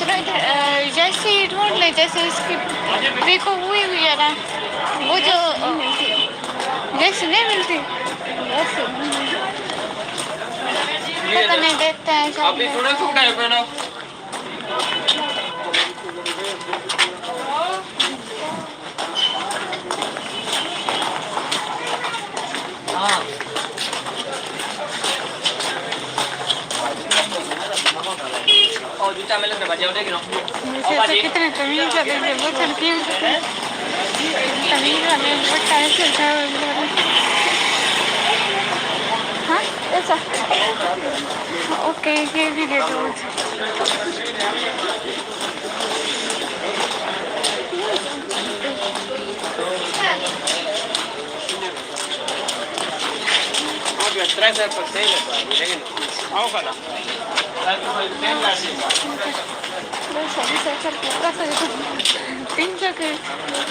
चलो इधर जैसे ही ढूंढ ले, जैसे इसकी पिको हुई हुई है ना, वो जो जैसे नहीं मिलती वैसे पता नहीं, देखते हैं कितने तमीज वाले वो चलती है, तमीज वाले वो टाइम चलता है। हाँ ऐसा ओके, ये भी दे दो मुझे।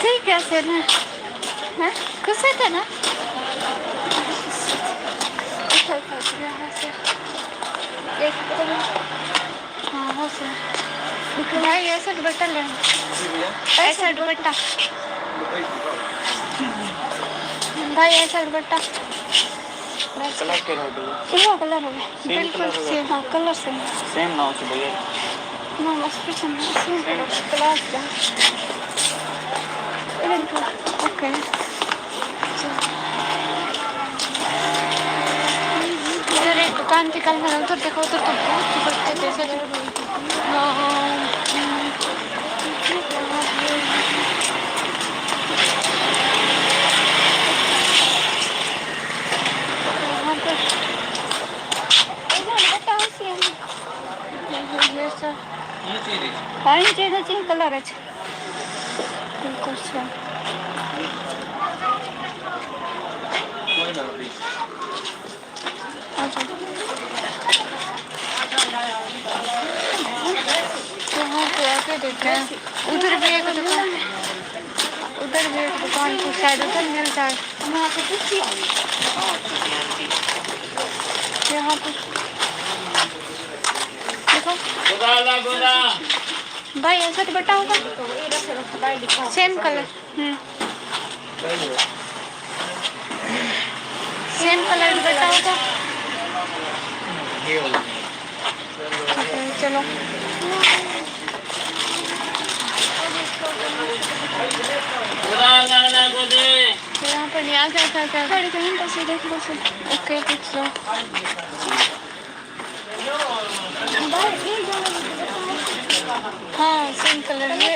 ठीक है सर, है खुश है ना? हाँ हो सर भाई, ऐसा दुपट्टा ले, ऐसा दुपट्टा भाई, ऐसा दुपट्टा कलर के कलर हो बिल्कुल सेम। हाँ कलर सेम ना हो भैया ना, मस्त सेम क्लास का। ओके इधर एक दुकान थी, कल मैंने उधर देखा, उधर तो बहुत दुपट्टे जैसे कलर है बिल्कुल सेम। यहाँ पे आके देख रहे हैं, उधर भी एक दुकान, उधर भी एक दुकान को शायद उधर मिलता है। यहाँ पे देखो भाई, ऐसा दुपट्टा होगा सेम कलर, सेम कलर दुपट्टा होगा। चलो यहाँ पर नहीं आ जाता क्या? देख लो सर, ओके देख लो। हाँ सेम कलर में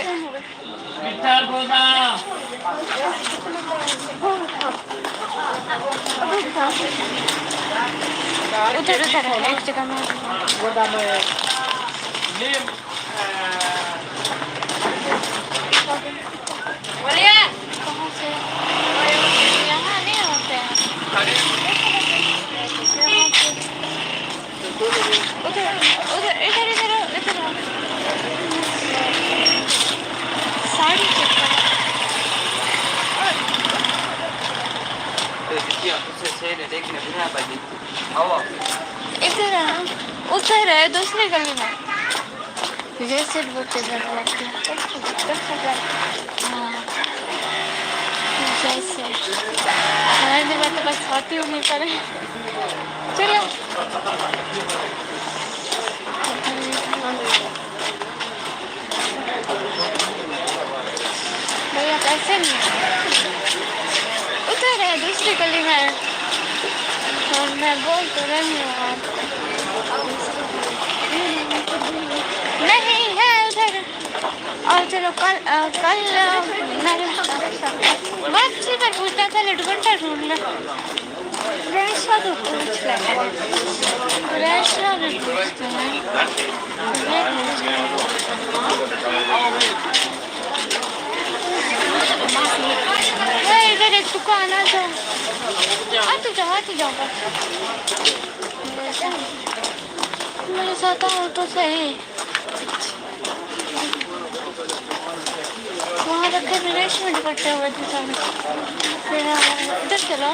उधर उधर है एक जगह में। कहाँ से? यहाँ नहीं होते हैं, उधर उधर इधर इधर इधर साड़ी इधर उधर है दूसरी गली में, जैसे बोलते हाँ जैसे हमारे बात तो बस होती हूँ नहीं पर। चलो भैया कैसे नहीं, उधर है दूसरी गली में, और मैं बोल तो रही हूँ आप नहीं है उधर। और चलो कल मेरे बच्ची पर पूछना था, दुपट्टा ढूंढ लो, रेशा तो पूछ ले, रेशा भी पूछते हैं। इधर एक दुकान आ जाओ, आते जाओ मेरे साथ आओ तो सही। वहाँ रखे रेशमी दुपट्टे हुए थे सारे, फिर इधर चलो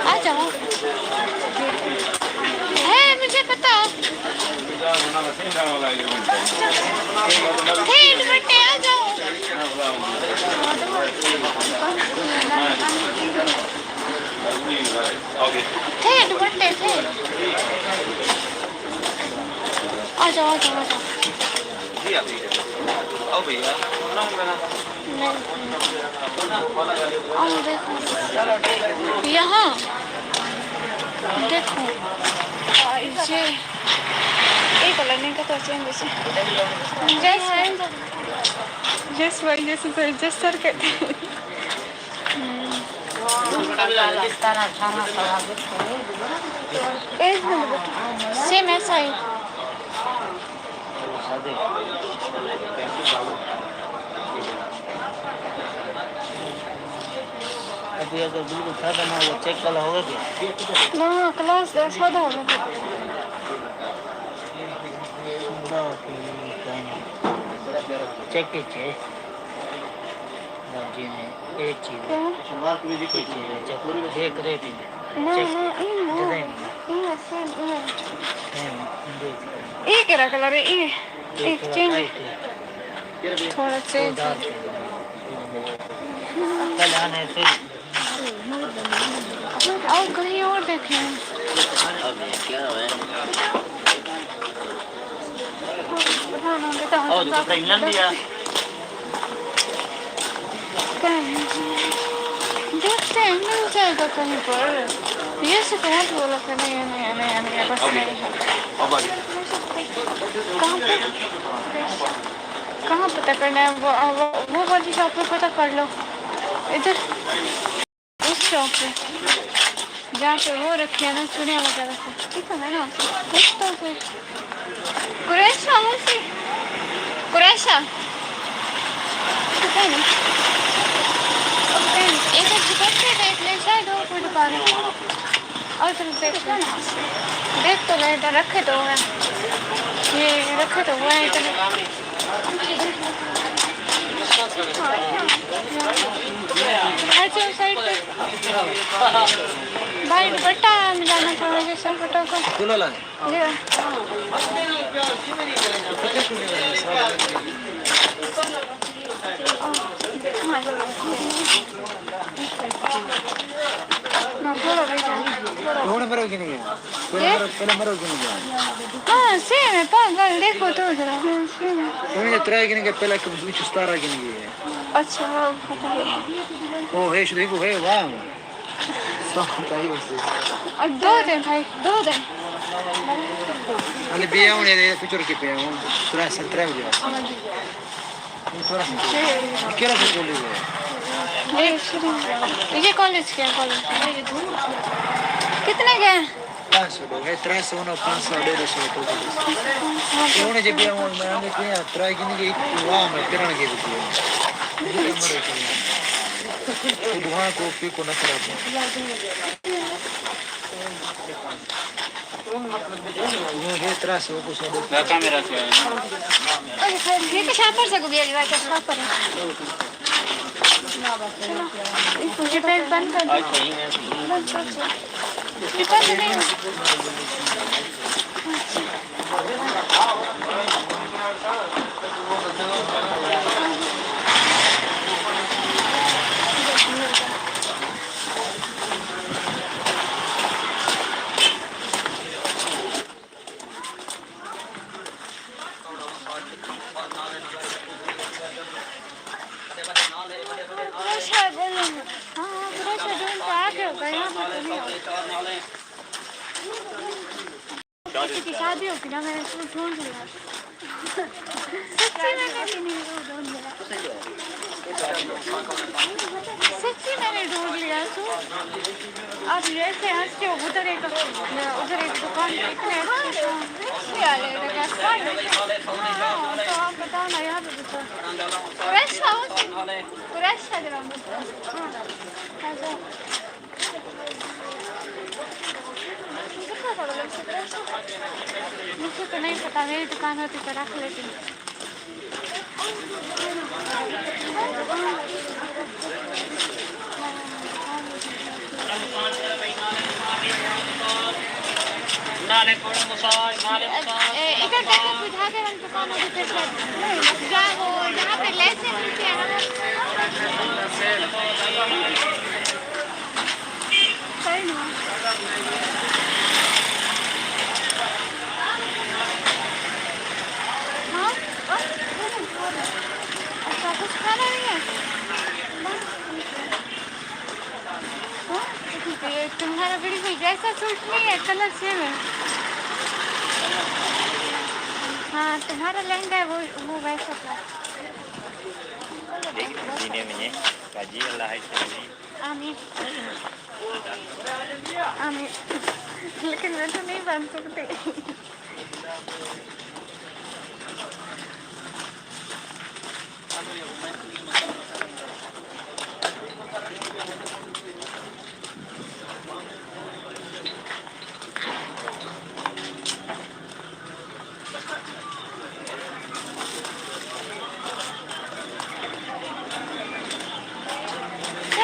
आ जाओ। है मुझे पता था ठेठ बटे आ जाओ ठेठ बटे थे आ जाओ आ जाओ आ जाओ आओ देखो यहाँ देखो ये एक कलर नहीं का तो चेंज जैसे यस भाई जैसे सर जस सर कहते हैं सेम ऐसा ही अभी अगर बिल्कुल सादा ना हो चेक वाला होगा क्या ना क्लास 10 सादा होगा चेक कीजिए जी ने एक चीज देख रहे थे ना ये क्या कलर है ये एक चेंज थोड़ा चेंज कल आने से और कहीं और देखें अब क्या है और दूसरा इंग्लैंड दिया देखते हैं मिल जाएगा कहीं पर ये से कौन बोला कि नहीं बस नहीं कहाँ पता करना है वो वाली शॉप पे पता कर लो इधर उस शॉप पे जहाँ पे वो रखी है ना चुनिया वगैरह से ठीक है ना तो फिर कुरैशा एक चिकन प्लेट है इसलिए शायद वो कोई दुकान है और तुम देख तो ले इधर रखे तो है ये रखे तो हुआ है इधर अच्छा साइड पे भाई दुपट्टा मिलाना थोड़ा जैसा दुपट्टा को सुनो ला ये ना थोड़ा बेटा थोड़ा मरो कि नहीं पहले मरो कि नहीं हाँ सेम है पागल देखो तो जरा सेम है उन्हें ट्राई करने के पहले कुछ स्टार की नहीं है अच्छा ओ है देखो है वाह सब चाहिए उससे और 2 दिन भाई 2 दिन ಅಲ್ಲಿ ಬಿಯಾವಣೆ ಪಿಚೋರ್ ಕೆ ಬಿಯಾವಣೆ थोड़ा संतरा हो गया थोड़ा केरा से बोल रही ये कॉलेज के कॉलेज कितने के 500 है 300 उन्होंने 500 150 तो उन्होंने जब बियावणे में हमने किया ट्राई करने के वाह में किरण के दिए वहाँ को पी को न खराब ये तरह से वो कुछ कैमरा से ये तो शापर से गुबिया लिवा के शापर है ये पेज बंद कर दो कितना नहीं की शादी होगी ना मैंने उसको ढूंढ लिया सच्ची मैंने ढूंढ लिया तो अब जैसे हंस के उधर एक दुकान इतने तो आप बताओ ना यहाँ पे फ्रेश हाउस है जरा मुझे तो नहीं पता मेरी दुकान होती तो रख लेती ना इधर जाके बुझा दे हम दुकानों के पे जा वो जहाँ पे लेसे मिलती है ना सही ना हाँ अच्छा कुछ खाना नहीं है तुम्हारा बिल्कुल जैसा सूट नहीं है कलर सेम है हाँ तुम्हारा लहंगा है वो वैसा था आमीन आमीन लेकिन मैं तो नहीं बन सकती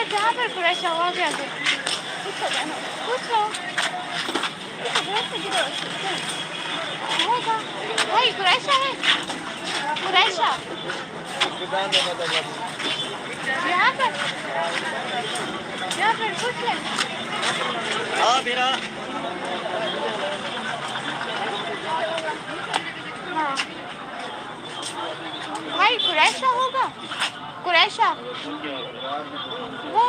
जहाँ पर कुरैशा हुआ गया थे पूछो होगा भाई कुरैशा है कुरैशा यहाँ पर पूछ ले हाँ मेरा हाँ भाई कुरैशा होगा कुरैशा वो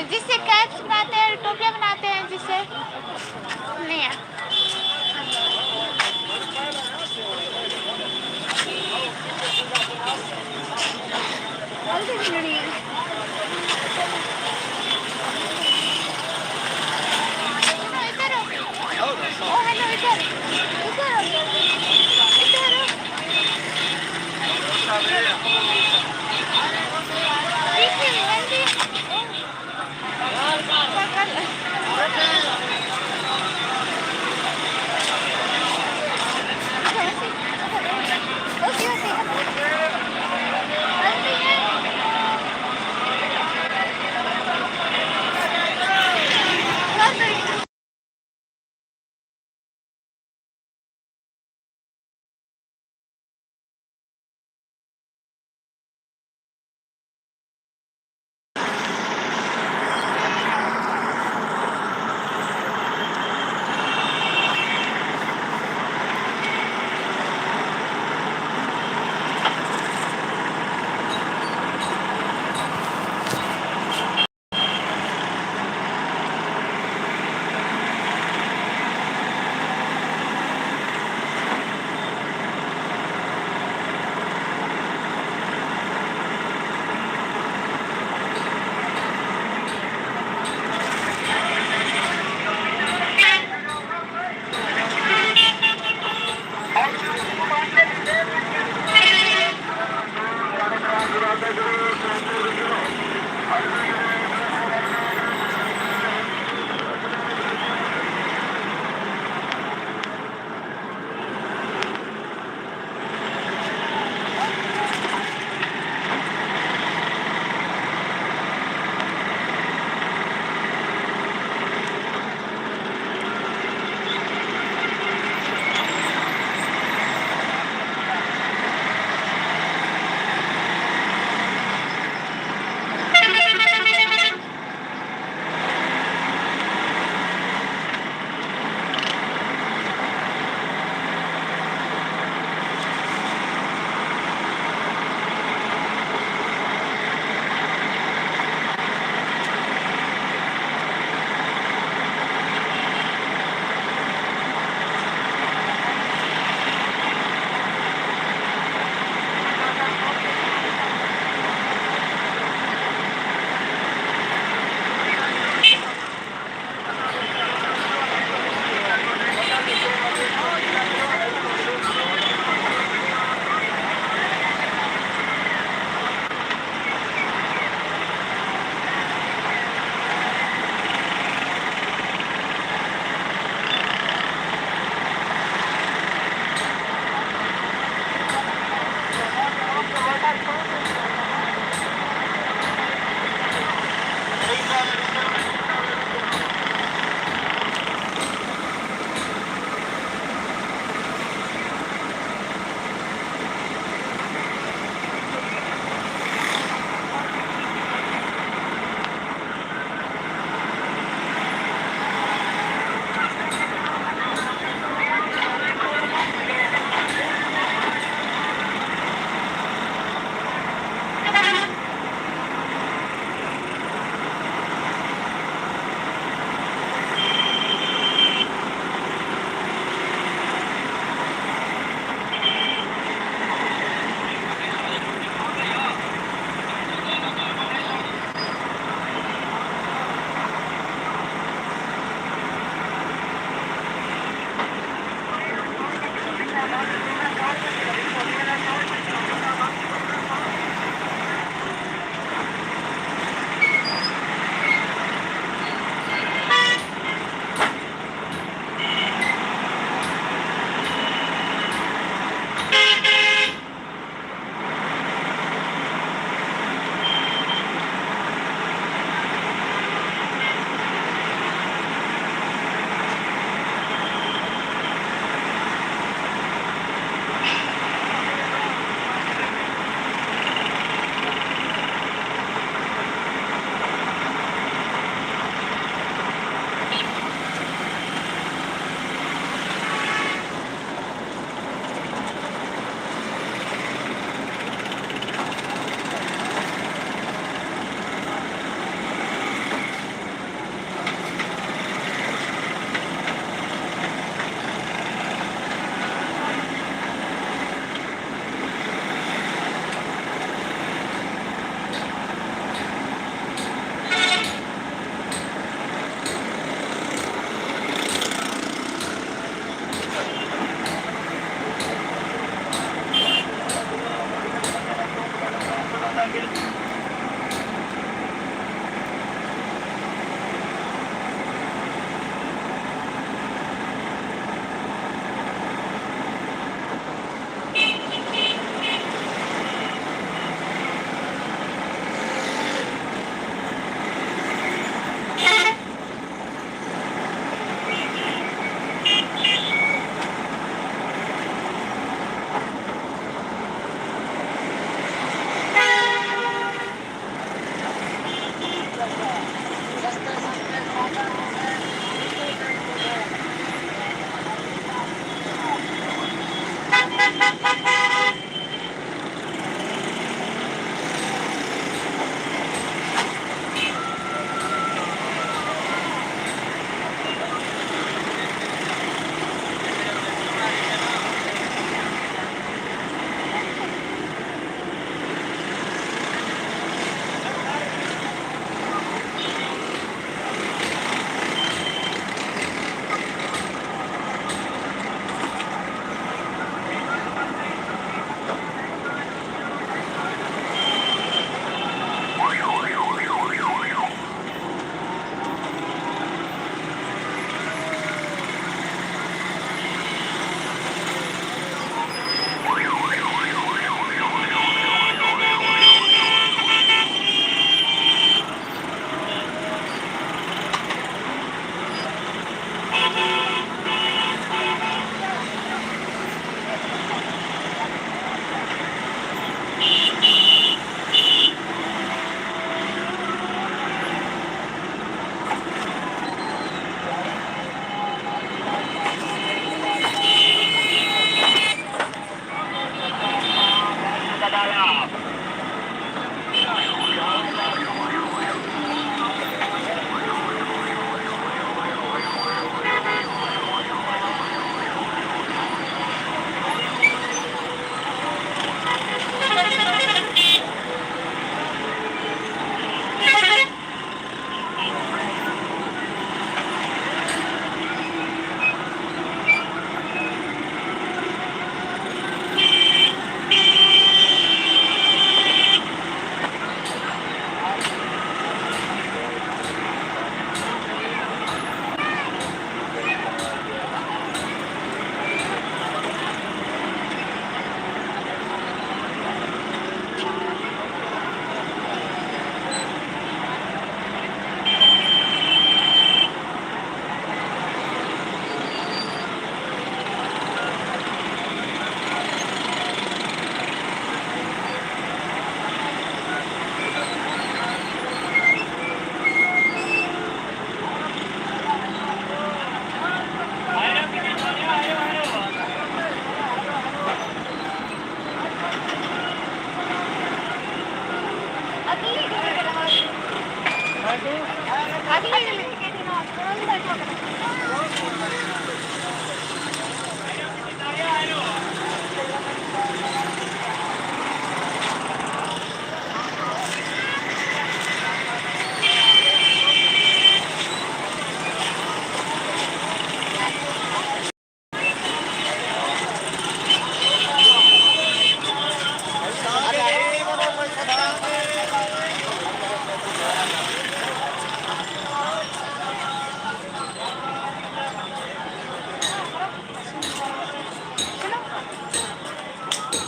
जिससे कैप्स बनाते हैं टोपियाँ बनाते हैं जिससे नहीं है इधर ओ हेलो इधर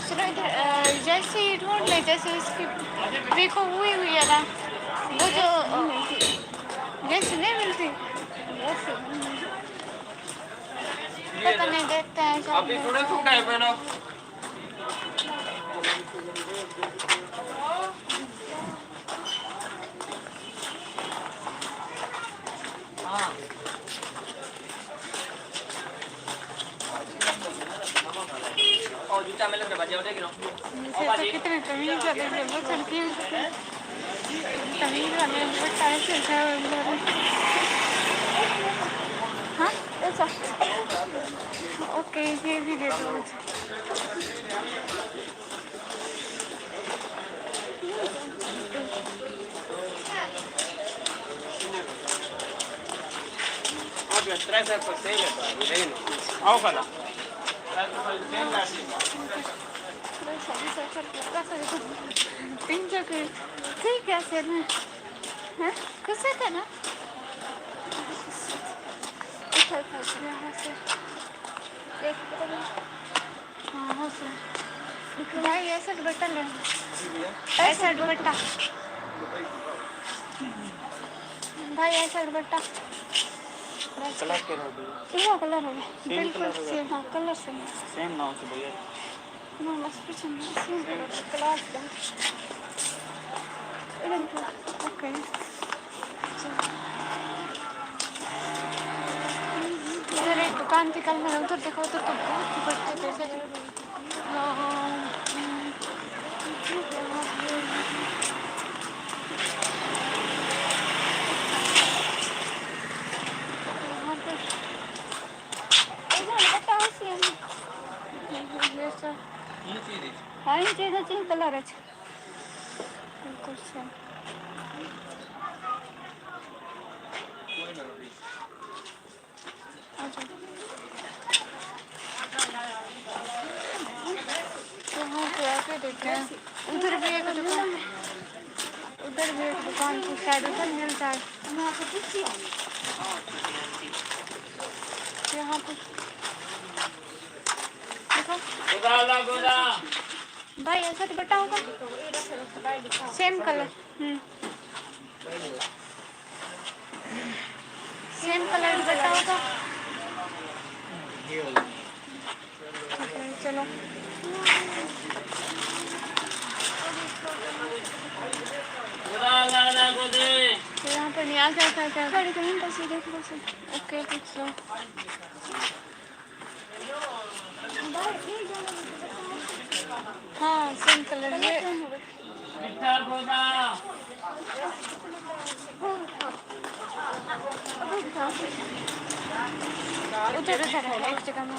चलो इधर जैसे ही ढूंढ ले, जैसे इसकी देखो हुई हुई है ना, वो जो जैसे नहीं मिलती, पता नहीं देखते हैं अभी थोड़े थोड़ा है बनो हाँ और जूता में लग रहा बजे देख रहा हूँ तो कितने तमीज वाले हैं वो चलती है, तमीज वाले वो टाइप से है हाँ ऐसा ओके ये भी दे दो मुझे। आप ट्राई कर सकते हैं लेकिन आओ कला तीन जगह ठीक है सर हैं कैसे थे ना हाँ सर भाई ऐसा दुपट्टा ले, ऐसा दुपट्टा भाई, ऐसा दुपट्टा कलर के हो ये कलर है बिल्कुल सेम, हाँ कलर सेम सेम ना हो तो भैया ना बस पीछे सेम क्लास का ओके। इधर एक दुकान थी कल, मैंने उधर देखा, उधर तो बहुत दुपट्टे थे सच। हाँ ये चीज़ अच्छी कलर है बिल्कुल सेम। यहाँ पे आके देखते हैं, उधर भी एक दुकान, उधर भी एक दुकान की शायद उधर मिलता है यहाँ पे देखो भाई, ऐसा दुपट्टा होगा सेम कलर, सेम कलर दुपट्टा होगा। चलो यहाँ पर नहीं आ जाता क्या गाड़ी कहीं पर से देख लो से ओके कुछ लो हाँ सेम कलर ये उधर उधर है एक जगह में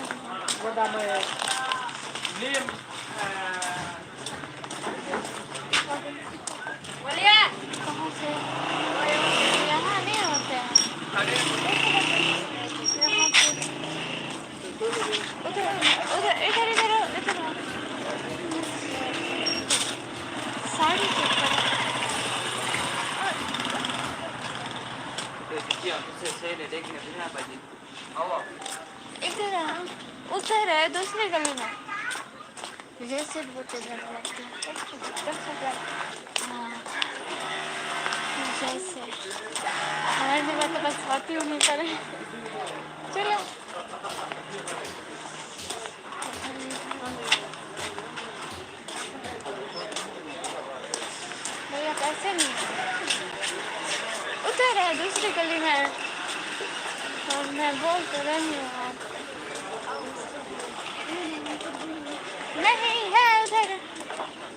कहाँ से यहाँ नहीं होते हैं यहाँ पे उधर उधर इधर इधर इधर साड़ी चेक करो इधर उधर है दूसरी गली में जैसे बहुत इधर लगती है हाँ जैसे हमारे भी बात बस बात ही नहीं करे चलो भैया पैसे नहीं उधर है दूसरी गली में और मैं बोल तो रही हूँ नहीं है उधर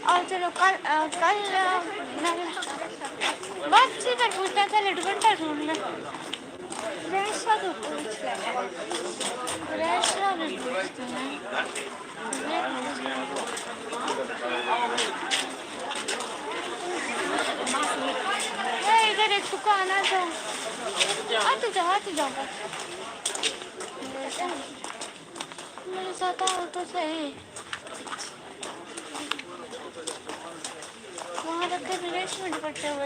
और चलो कल बच्चे पर पूछता था लड्डू घंटा ढूंढ ले रैशा तो पूछ ले रैशा भी पूछते हैं इधर एक दुकान है तो आते जाओ मेरे साथ आओ तो सही वहाँ रखे रिलेशमेंट करते हुए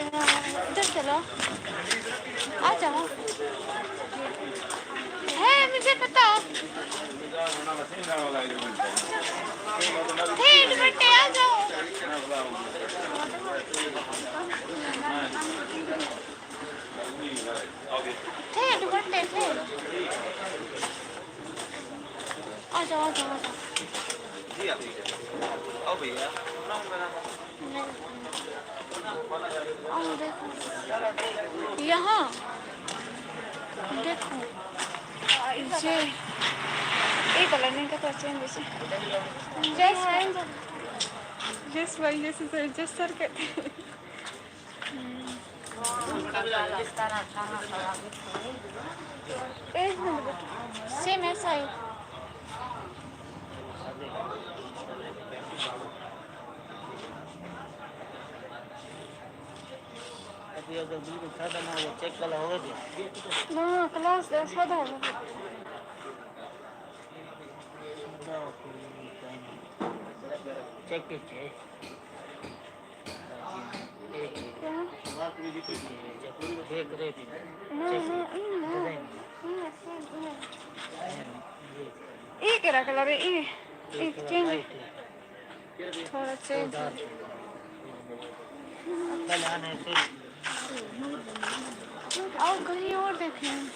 इधर चलो आ जाओ है मुझे पता दुपट्टे आ जाओ दुपट्टे थे आ जाओ भैया देखो यहाँ देखो ये एक कलर नहीं का चेंज जैसे जिस भाई जैसे जिस सर कहते सेम ऐसा ही अभी अगर बिल्कुल सादा ना हो चेक वाला होगा क्या ना क्लास सादा होगा चेक कीजिए देख रहे थे एक कलर है एक चेंज थोड़ा चेंज आओ कहीं और देखें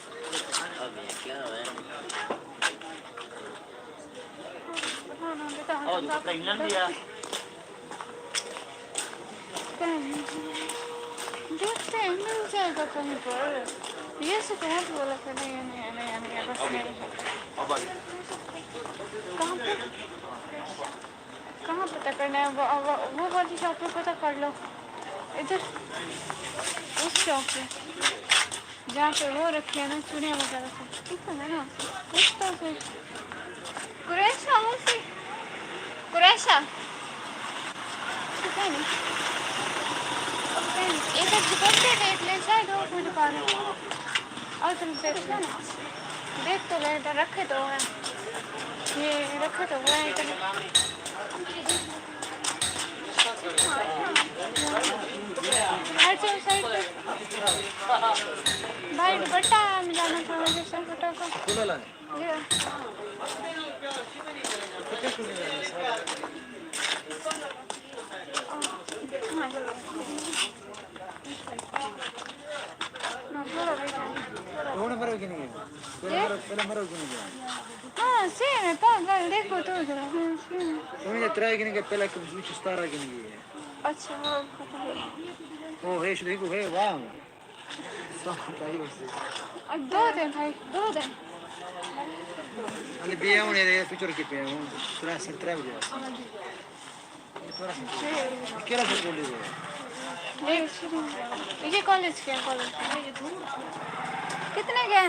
क्या है देखते हैं मिल जाएगा कहीं पर ये से कहाँ पे बोला था नहीं बस नहीं कहाँ पता करना है वो वाली शॉप पे पता कर लो इधर उस शॉप पे जहाँ पे वो रखे है ना चुनिया वगैरह से ठीक है ना पूछता फिर कुरैशा इधर दुपट्टे देख ले शायद और कोई दुकान है और तुम देख लो ना देख तो ले इधर रखे तो हैं ये रखे तो हुए हैं इधर साइड पे भाई दुपट्टा मिलाना था मुझे सर दुपट्टा को ये हाँ सेम है पागल देखो तो जरा अच्छा है देखो है वाह दो दिन भाई 2 दिन ಅಲ್ಲಿ ಬೇವಣೆ ಪಿಕ್ಚರ್ ಕಿಪ್ಪೆ ಸತ್ರ ಇದೆ केला बोलिए ये कॉलेज के कॉलेज कितने के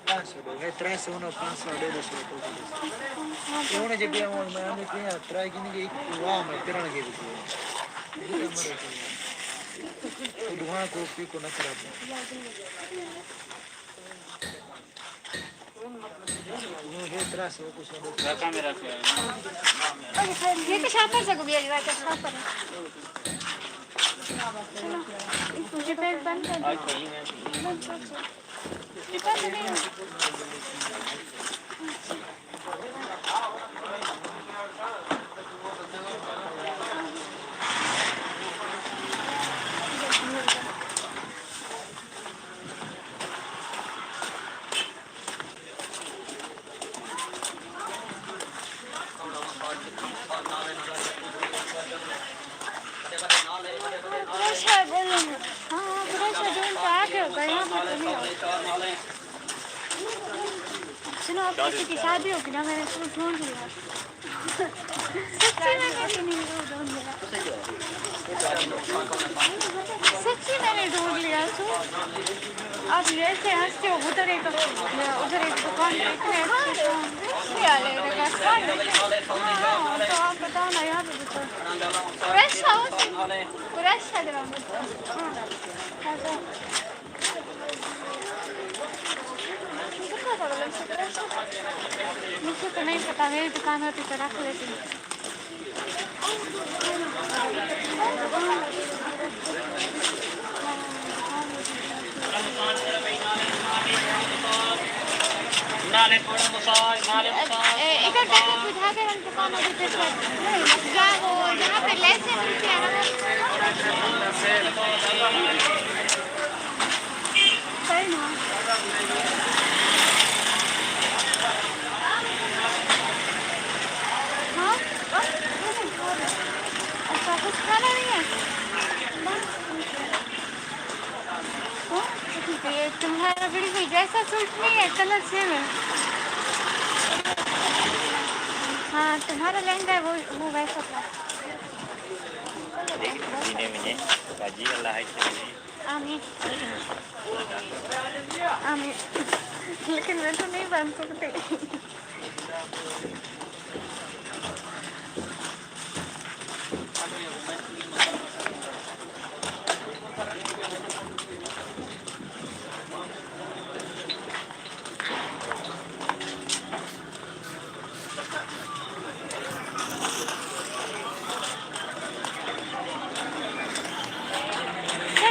500 300 500 150 उन्हें जब हम मैं किया ट्राई करने के वाह मैं किरण के तो दुकान को पी को ना खराब ये 300 कुछ कैमरा पे ये तो छापर से भी आई बात छापर चलो मुझे पैक बंद कर दो ये बंद नहीं सुनो अब किसी की शादी होगी ना मैंने उसको ढूंढ लिया सच्ची में कैसे नहीं ढूंढ लिया सच्ची मैंने ढूंढ लिया सो अब जैसे हंसते हो उधर एक दुकान इतने अच्छे तो आप बताओ ना यहाँ पे फ्रेश हाउस फ्रेश है मुझे तो नहीं पता मेरी दुकान होती तो रख लेती इधर जाके बुझा के हम दुकान में क्या वो जहाँ पे लेसे मिलती है ना सही ना हाँ अच्छा कुछ खाना नहीं है ये तुम्हारा बिल्कुल जैसा सूट नहीं है कलर सेम है हाँ तुम्हारा लहंगा है वो वैसा था आमीन आमीन लेकिन मैं तो नहीं बांध सकती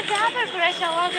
जहाँ पर फ्रेश हवा भी